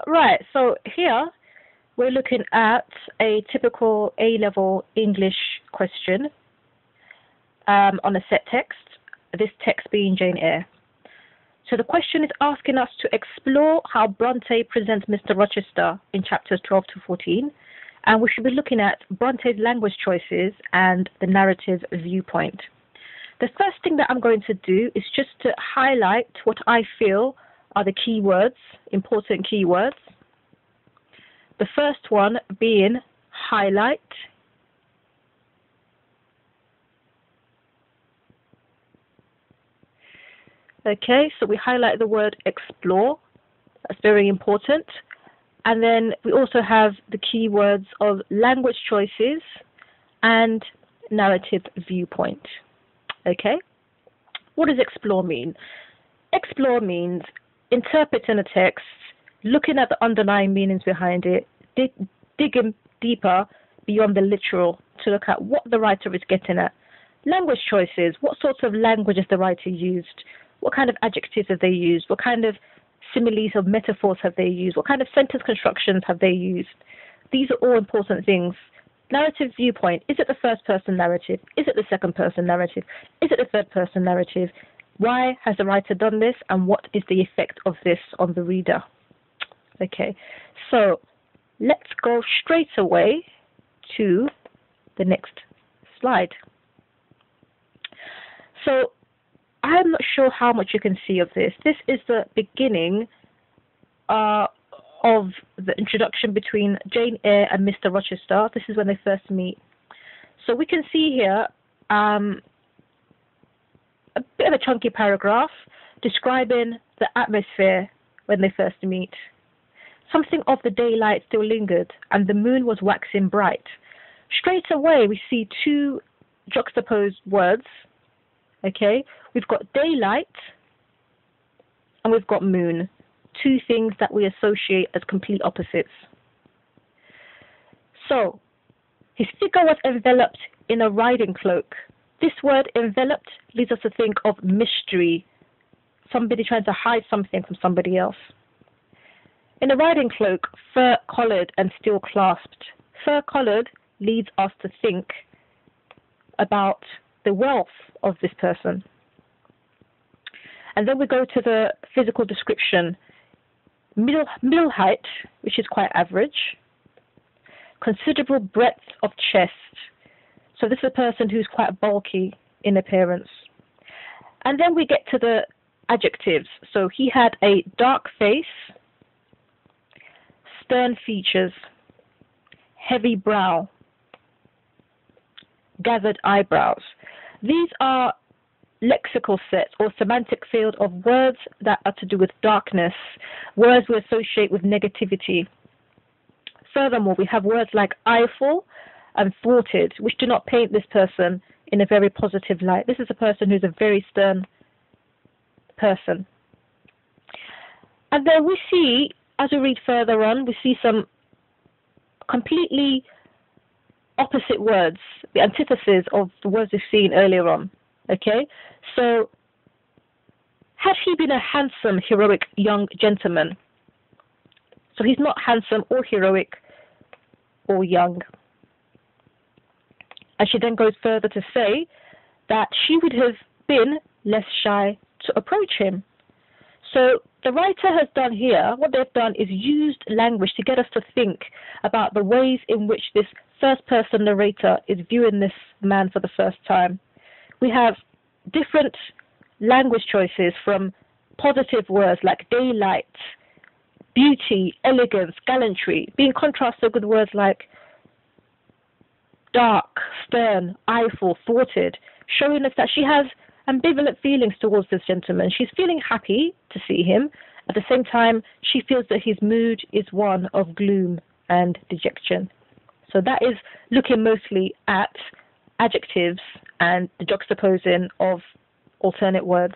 Right, so here we're looking at a typical A-level English question on a set text, this text being Jane Eyre. So the question is asking us to explore how Bronte presents Mr. Rochester in chapters 12 to 14, and we should be looking at Bronte's language choices and the narrative viewpoint. The first thing that I'm going to do is just to highlight what I feel are the keywords, important keywords. The first one being highlight. Okay, so we highlight the word explore. That's very important. And then we also have the keywords of language choices and narrative viewpoint. Okay, what does explore mean? Explore means interpreting a text, looking at the underlying meanings behind it, digging deeper beyond the literal to look at what the writer is getting at. Language choices, what sorts of language has the writer used? What kind of adjectives have they used? What kind of similes or metaphors have they used? What kind of sentence constructions have they used? These are all important things. Narrative viewpoint, is it the first person narrative? Is it the second person narrative? Is it the third person narrative? Why has the writer done this, and what is the effect of this on the reader? Okay, so let's go straight away to the next slide. So I'm not sure how much you can see of this. This is the beginning of the introduction between Jane Eyre and Mr. Rochester. This is when they first meet. So we can see here a bit of a chunky paragraph describing the atmosphere when they first meet. Something of the daylight still lingered, and the moon was waxing bright. Straight away, we see two juxtaposed words. Okay, we've got daylight and we've got moon. Two things that we associate as complete opposites. So, his figure was enveloped in a riding cloak. This word enveloped leads us to think of mystery, somebody trying to hide something from somebody else. In a riding cloak, fur-collared and still clasped. Fur-collared leads us to think about the wealth of this person. And then we go to the physical description. Middle height, which is quite average. Considerable breadth of chest. So this is a person who's quite bulky in appearance. And then we get to the adjectives. So he had a dark face, stern features, heavy brow, gathered eyebrows. These are lexical sets or semantic field of words that are to do with darkness, words we associate with negativity. Furthermore, we have words like eyeful and thwarted, which do not paint this person in a very positive light. This is a person who's a very stern person. And then we see, as we read further on, we see some completely opposite words, the antithesis of the words we've seen earlier on. Okay, so had he been a handsome, heroic young gentleman? So he's not handsome or heroic or young. And she then goes further to say that she would have been less shy to approach him. So the writer has done here, what they've done is used language to get us to think about the ways in which this first-person narrator is viewing this man for the first time. We have different language choices from positive words like daylight, beauty, elegance, gallantry, being contrasted with words like dark, stern, eyeful, thwarted, showing us that she has ambivalent feelings towards this gentleman. She's feeling happy to see him. At the same time, she feels that his mood is one of gloom and dejection. So that is looking mostly at adjectives and the juxtaposing of alternate words.